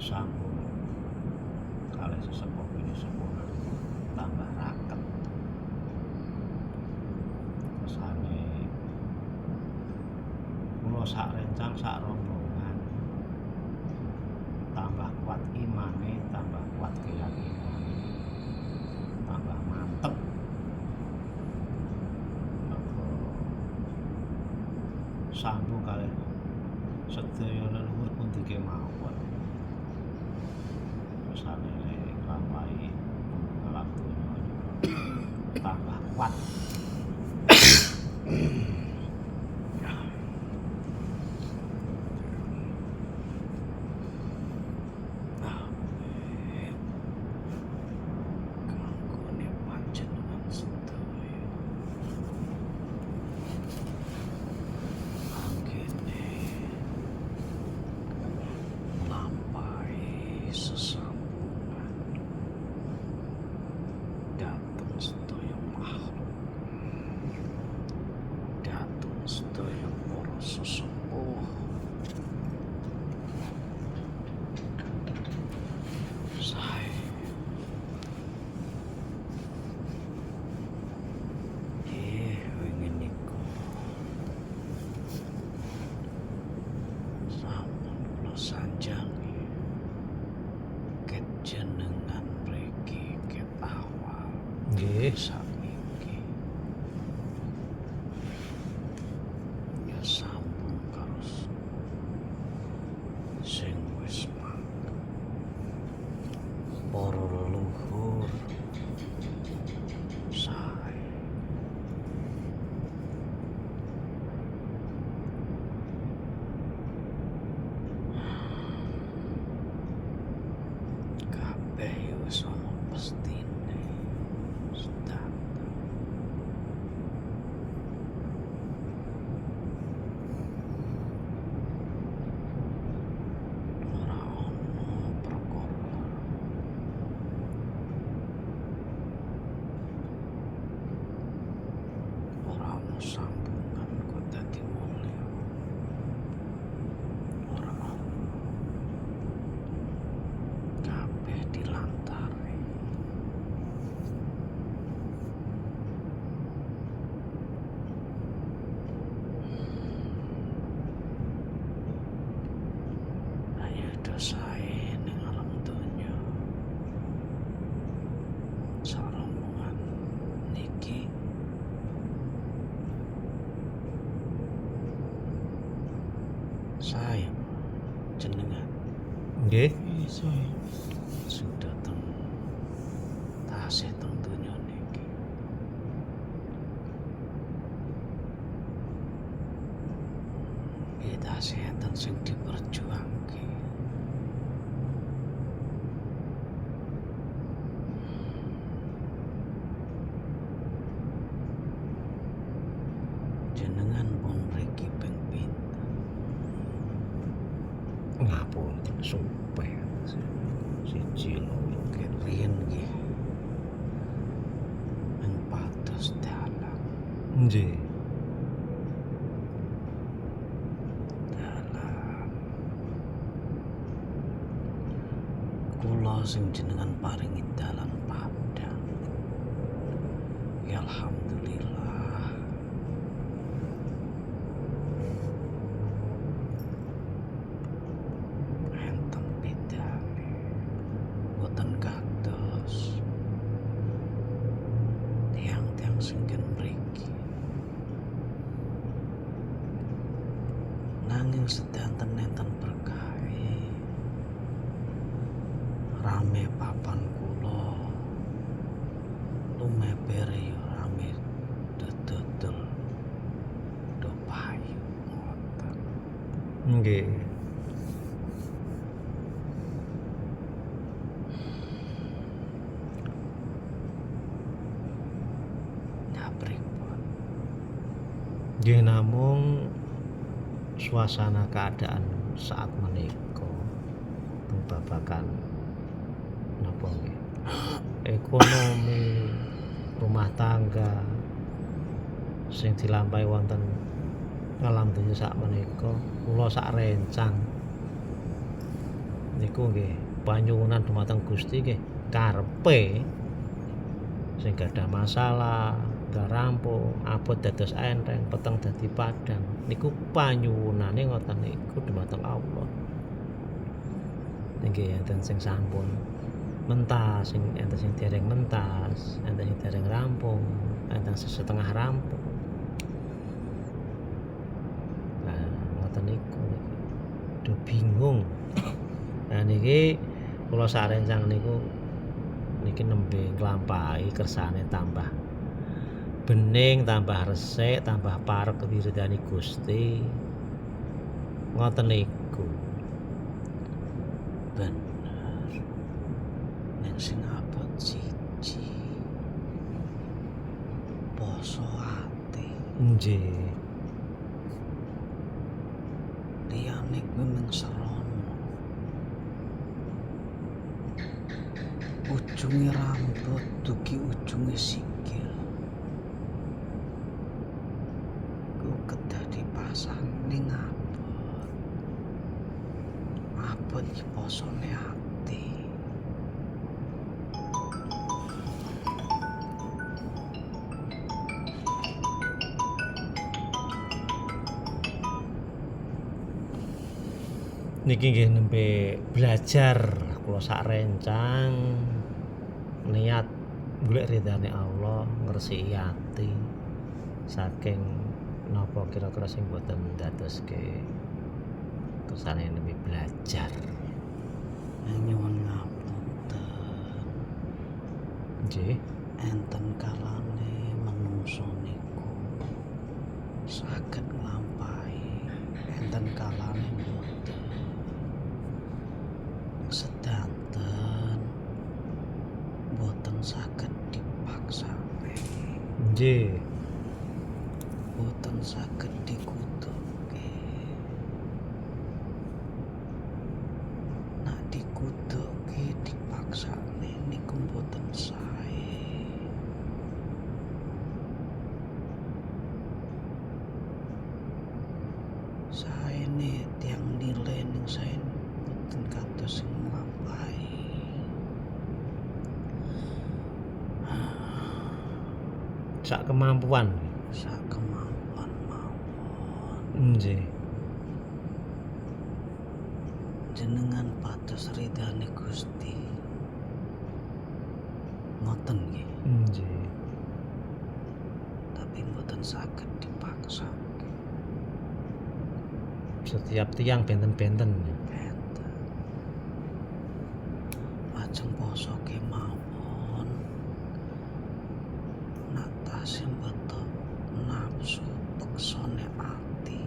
sambung kalih sesepuh sepuh tambah raket kesane kula sak rencang sak rombongan tambah kuat imane, tambah kuat keyakinane, tambah mantep sambung kalih sedaya leluhur pundi kemawon kesane nglampahi alam donya tambah kuat. Sedaya para sesepuh sae wingi niku sampun kula sanjangi ket jenengan mriki ket awal Nggih. Sambung karo sing wis para leluhur sae kabeh wis ana pestine sedang sambungan kok dadi mulya ora ono kabeh dilantari ayo dosae ning alam donya sarombongan niki saya jenengan Nggih. saya sudah tasih teng donya niki kita enten sing diperjuangke jenengan pun mriki ping pinten Ngapunten sumpah siji loro riyen nggih ing pados dalang nggih kula sing jenengan paringi dalan padhang ya alhamdulillah enten bedane boten kados tiang-tiang sing mriki nanging sedanten enten berkahe rame papan kula lumeber ya rame dodol do payu ngoten nggih pripun nggih namung suasana keadaan saat menika teng babagan napa nggih ekonomi rumah tangga sing dilampahi wonten alam donya sak menika kula sak rencang niku nggih panyuwunan dumateng Gusti nggih karepe sing gadah masalah bar rampung, abot dados enteng, peteng dadi padhang. Niku panyuwunane ngoten niku dumateng Allah. Nggih enten sing sampun mentas, enten sing dereng mentas, enten sing dereng rampung, enten sing setengah rampung. Nah, ngoten niku do bingung. Nah niki kula sarencang niku niki nembe nglampahi kersane tambah bening, tambah resik, tambah parek wiridani Gusti. Ngoten niku. Bener. Ning sing abot siji. Poso ati. Nggih. Liyane kuwi mung serono. Ujunge rambut dugi ujunge sikil. Ku kedah dipasang ning abot. Abot iki posone ati. Niki nggih nembe belajar kula sarencang niat golek ridane Allah, ngresiki ati saking napa kira-kira sing boten dadoske kersane nembe belajar. Nyuwun ngapunten. Nggih. Enten kalane manungsa niku saged nglampahi, enten kalane mboten. Sedanten mboten saged dipaksane, Nggih. mboten saged dikutuke. Nak dikutuke dipaksane niku mboten sae. Saene tiyang nilai ning saen mboten kados sing nglampahi. Sak kemampuan. Sak kemampuan mawon. Nggih. Jenengan pados ridane Gusti. Ngoten nggih, Nggih. tapi mboten saged dipaksa. Setiap tiang benten-benten. Benten. Lajeng poso kemawon. Nak tasih mbeto nafsu peksone ati.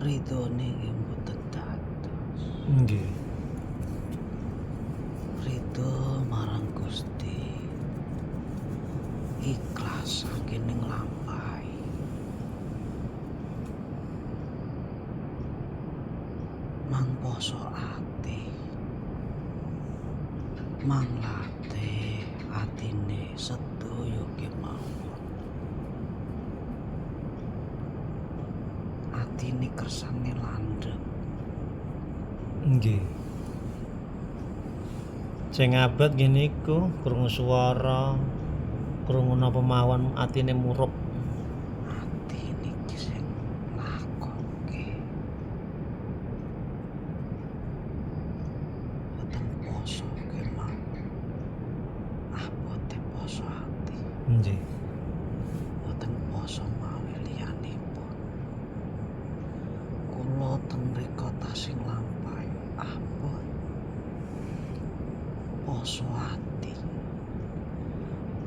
Ridone nggih mboten dados. Nggih. Ridho marang Gusti. Ikhlas saking nglampahi. Mang poso ati. Mang latih atine sedaya kemawon. Atine kersane landhep. Nggih. Sing abot nggih niku krungu swara, krungu napa mawon atine murup. Ati niki sing lakoke. Boten poso kemawon. Abote poso ati. Nggih. Boten poso mawi liyanipun. Kula teng mriko tasih nglampahi abot. Poso ati.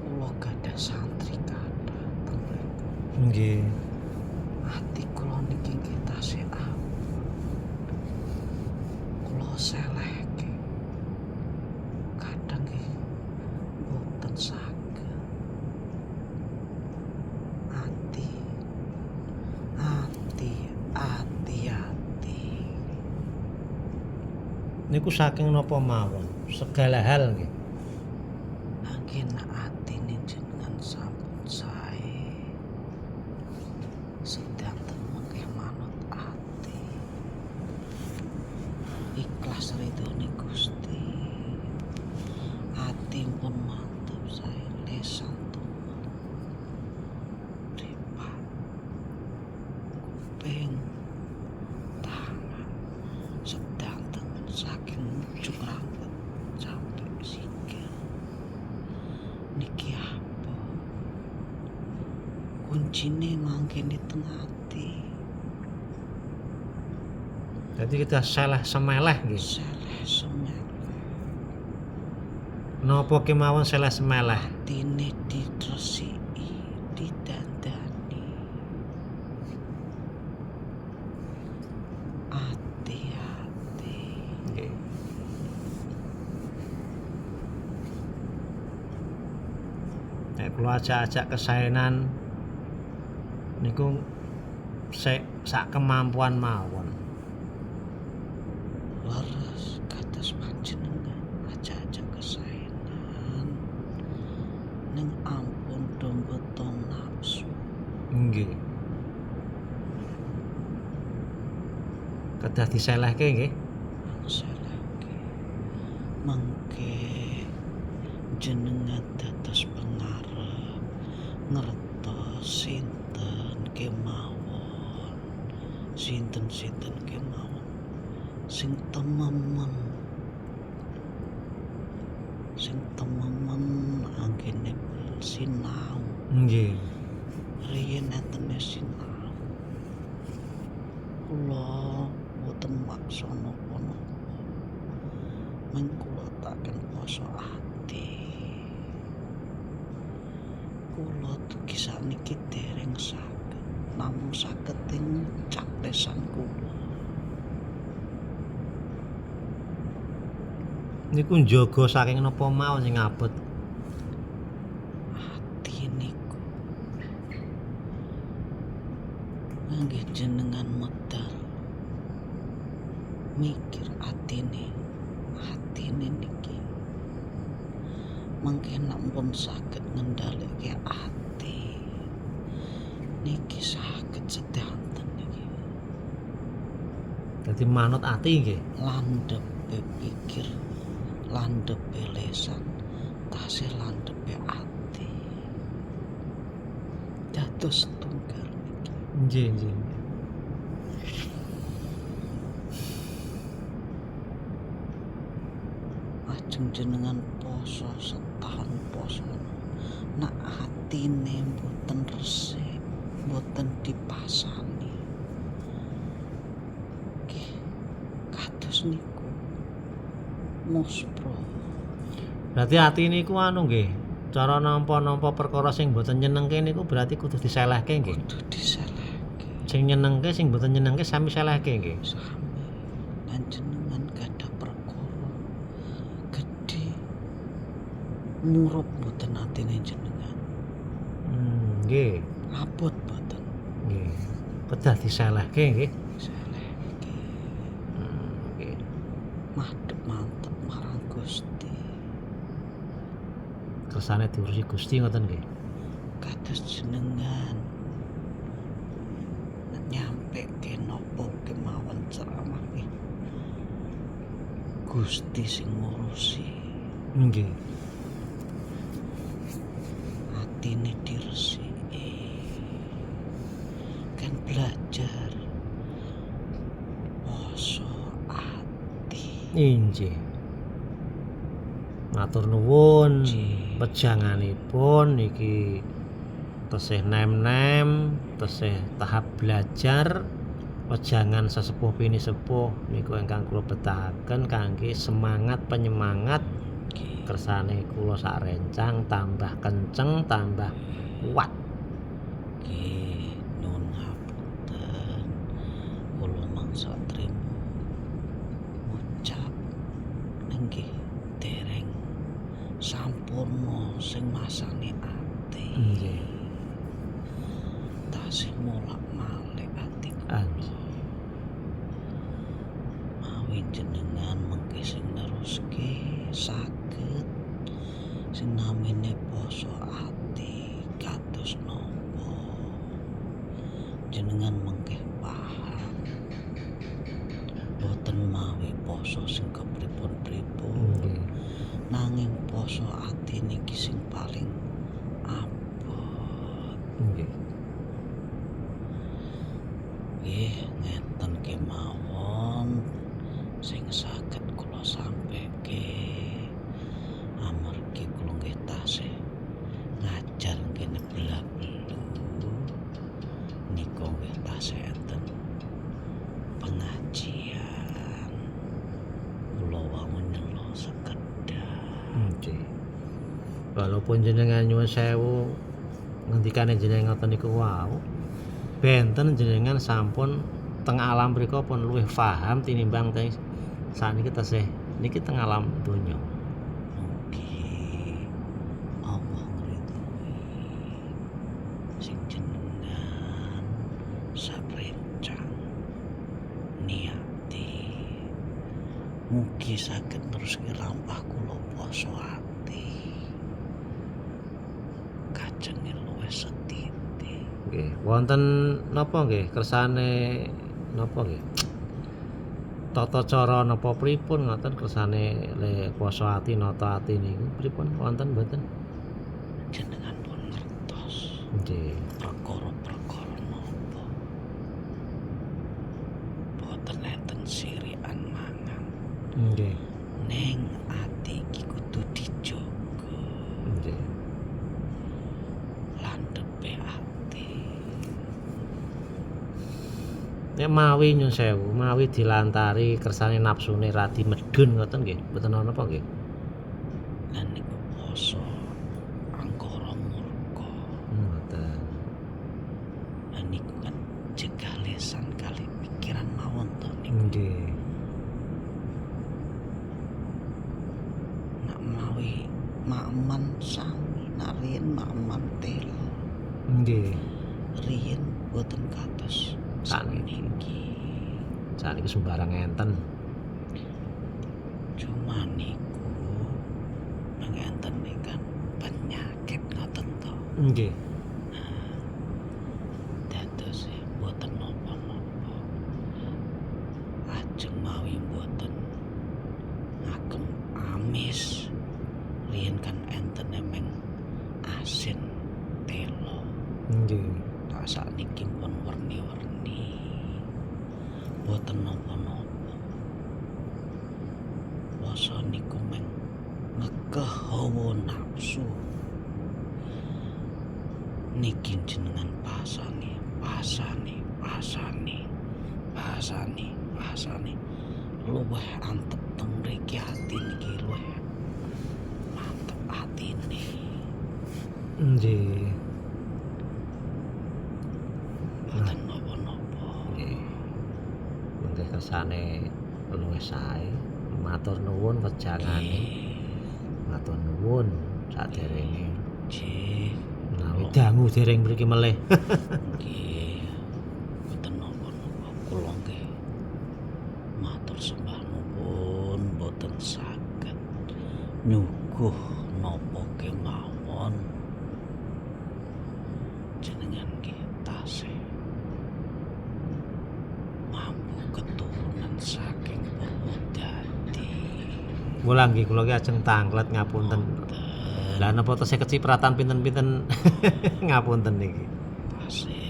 Kula gadah santri kathah teng mriko. Nggih. Ati kula niki nggih tasih abot. Kula selehke. Kadang nggih boten saged. Ati. Niku saking napa mawon, segala hal nggih. Anggen atine jenengan sampun sae. Sedanten mengke manut ati. kuncine mangke di tengah ati. Jadi kita seleh semeleh nggih. Seleh semeleh. Napa kemawon seleh semeleh? Atine ditresiki, didandani. Hati-hati. Nggih. Nek kula ajak-ajak kesaenan niku sak kemampuan mawon. Leres kados panjenengan ajak-ajak kesaenan ning ampun domboto nafsu. Nggih. Kedah diselehke nggih. Selehke mangke jenengan dados pengarep ngertos sinten kemawon sing tememen anggene sinau Nggih. riyen enten sinau kula boten maksa napa-napa men kula taken poso ati kula dugi sakniki dereng saged namung saged ing capresan kula. Niku njaga saking napa mawon sing abot. Ati niku nggih jenengan medal mikir atine niki mangke nampun saged ngendhalike ati niki saged sedanten niki Dadi manut ati nggih. landhepe pikir landhepe lesan tasih landhepe ati dados tunggal niki. Nggih. Ajeng jenengan poso setahun poso nak atine mboten resik mboten dipasani nggih kados niku muspro. Berarti ati niku anu nggih. Cara nampa-nampa perkara sing mboten nyenengke niku berarti kudu diselehke nggih. Kudu diselehke Sing nyenengke sing mboten nyenengke sami selehke nggih. sami lan jenengan gadah perkara gedhe murup mboten atine jenengan Nggih. abot mboten Nggih. Kedah diselehke nggih. selehke Nggih. madhep mantep marang Gusti Kersane diurusi Gusti ngoten nggih. kados jenengan nyampe ke nopo kemawon ceramah Gusti sing ngurusi Nggih. atine diresiki kan belajar poso ati Inggih. Matur nuwun Nggih. wejanganipun iki tesih nem-nem, tesih tahap belajar wejangan sesepuh pini sepuh niku ingkang kula betahaken kangge semangat penyemangat nggih kersane kula sak rencang tambah kenceng tambah kuat. nggih nuwun ngapunten kula mangsa trimo ngucap nggih dereng sampurna sing masane ati Nggih. tasih molak-malik ati Anjir. mawi jenengan mengke sing neruske saged sing namine poso ati kados nopo jenengan mengke paham boten mawi poso sing kepripun-pripun Nggih. nanging poso ati niki sing paling abot Nggih. nggih ngeten kemawon sing saged kula sampeke amargi kula nggih tasih ngajar kene bela-belu Walaupun jenengan nyuwun sewu ngendikane jenengan ngoten niku wau, benten jenengan sampun teng alam mriku pun luwih paham tinimbang teng saniki tesih niki teng alam donya. Mugi Allah ngridhoi sing jenengan sarencang niati. Mugi saged neruske lampah kula poso ati. Kajenge luwih setitik. Nggih, wonten napa nggih kersane napa nggih? Tata cara napa pripun ngoten kersane le poso ati nata ati niku pripun wonten mboten? Jenengan pun ngertos Nggih. perkara-perkara napa boten enten sirikan mangan. Nggih. Ning ati iki kudu dijaga. Nggih. Landhepe ati. Nek mawi nyun sewu, mawi dilantari kersane napsune radi medun ngoten nggih, mboten ana napa nggih? Lan niku poso angkara murka. Ngoten. Lan niku kan cegah lesan kali pikiran mawon to niku. Nggih. Nak mawi makman sami, nak riyen makman telo. Nggih. Riyen boten kados Sakniki. sakniki. Sakniki sembarang enten. Cuma niku ngenten kan penyakit ngoten to. Nggih. Dados boten napa-napa. Ajeng mawi boten ngagem amis. Riyen kan enten emeng asin telo. Nggih. Tak sakniki pun werni-werni. Boten napa-napa. Poso niku meng ngegeh hawa nafsu. Niki jenengan pasane luwih antep teng mriki ati niki luwih mantep atine. Nggih. Boten napa-napa. Nggih. Mengke kersane luwih sae. Matur nuwun wejangane. Matur nuwun saderenge Nggih. menawi dangu dereng mriki melih. Nggih. Boten napa-napa kula nggih matur sembah nuwun boten saged nyuguh napa kemawon. Jenengan nggih tasih mampu keturunan saking Purwodadi. Mula nggih kula ki ajeng tanglet ngapunten. Lah napa tesih kecipratan pinten-pinten ngapunten niki. Tasih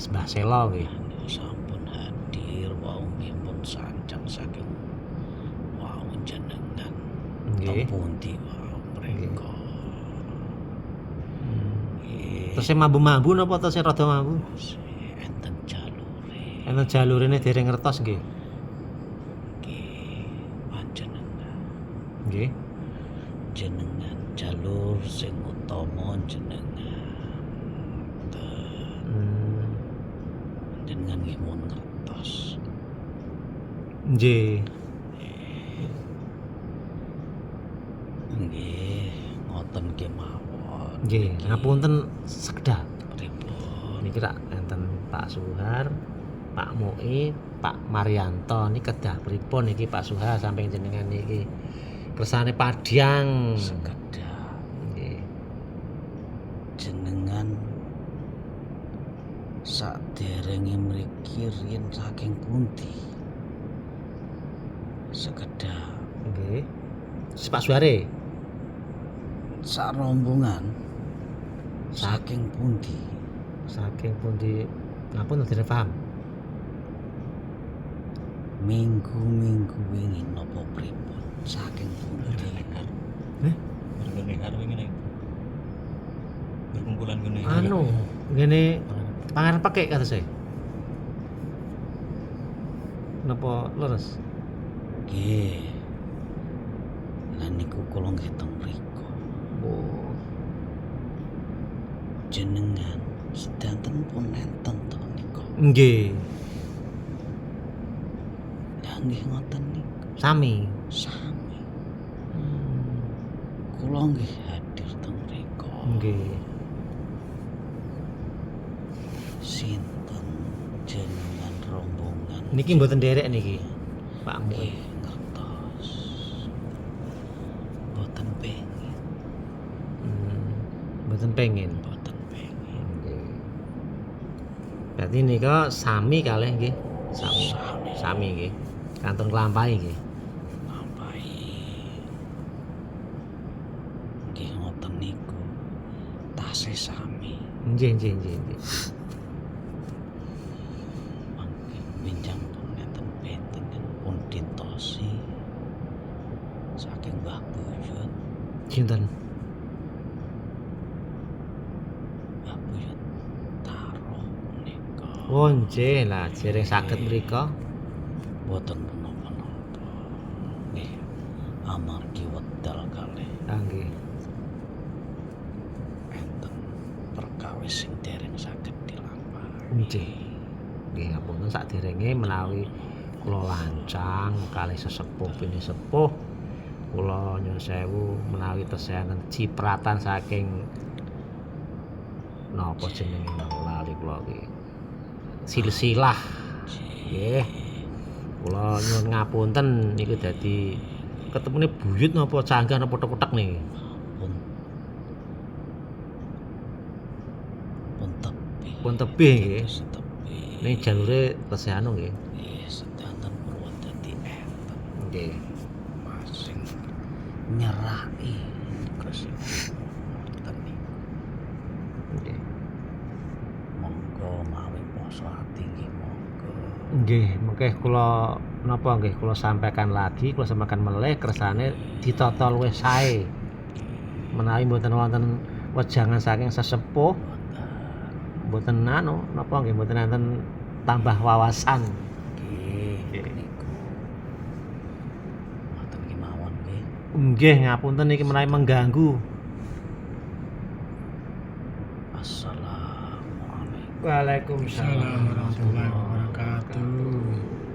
Mbah Sela nggih. sampun hadir wau nggih pun sancang saking wau jenengan. Nggih. Pundi wau mreka. Nggih. Tesih mambu-mambu napa tesih rada mambu? Enten jalure. Enten jalurene dereng ngertos nggih. Nggih, panjenengan. Nggih. Jenengan jalur sing utama jenengan. Jenengan nggih mun ngertos. Nggih. Nggih, ngoten kemawon. Nggih, ngapunten sekedhap. Pripun? Niki rak enten Pak Suhar, Pak Moi, Pak Marianto niki kedah pripun niki Pak Suhar samping jenengan niki kersane Padyang. Sekedhap Nggih. jenengan saderenge mriki riyen saking pundi? Sekedhap Nggih. Pak Suhare sak rombongan saking pundi? saking pundi ngapun tidak paham. Minggu-minggu wingi napa pripun? Saking pundi? Bergene karo ngene. Berkumpulan ngene. Anu, ngene panganan pakai kata saya. Napa leres? Nggih. Lah niku kula nggih teng mriku. jenengan sedanten pun enten to nika. Nggih, Lah nggih ngoten niku. sami. Sami. Kula nggih hadir teng mriku. Nggih. Sinten jenengan rombongan Niki mboten nderek niki. Pak Mu. nggih ngertos. Boten pengin, Mboten pengen. boten pengin. Nggih. Berarti nika sami kalih nggih. Sami. Sami. Sami nggih. Kantun nglampahi nggih. Lampahi. Nggih ngoten niku. Tasih sami. Nggih. Mangke benjang pun ngeten benten pun ditosi saking Mbah Buyut. Sinten? Mbah Buyut taruh nika. Oh nggih lah, dereng saged mrika. Boten menapa-napa. Nggih. Amargi wedal kalih Ah nggih. enten perkawis sing dereng saged dilampahi. Nggih. Nggih ngapunten saderenge menawi kula lancang kalih sesepuh pini sepuh kula nyuwun sewu menawi tesih enten cipratan saking napa jenenge lali kula iki. Silsilah. Nggih. Kula nyuwun ngapunten niku dadi ketemune buyut napa canggah napa petek-petek niki. Pun tepi. Pun tebih nggih. Tepi. Ning jalure tesih anu nggih. Nggih, sedanten Purwodadi enten Nggih. masing nyerai Gusti. Ngoten niku. Nggih. Monggo mawi poso ati nggih monggo. Nggih, mengke kula napa nggih kula sampaikan lagi, kula sampaikan melih kersane ditata luwih sae. Menawi mboten wonten wejangan saking sesepuh, mboten anu napa nggih mboten enten tambah wawasan. Nggih, niku. Ngoten ki mawon nggih. Nggih, ngapunten iki menawi mengganggu. Assalamualaikum. Waalaikumsalam Assalamualaikum warahmatullahi wabarakatuh.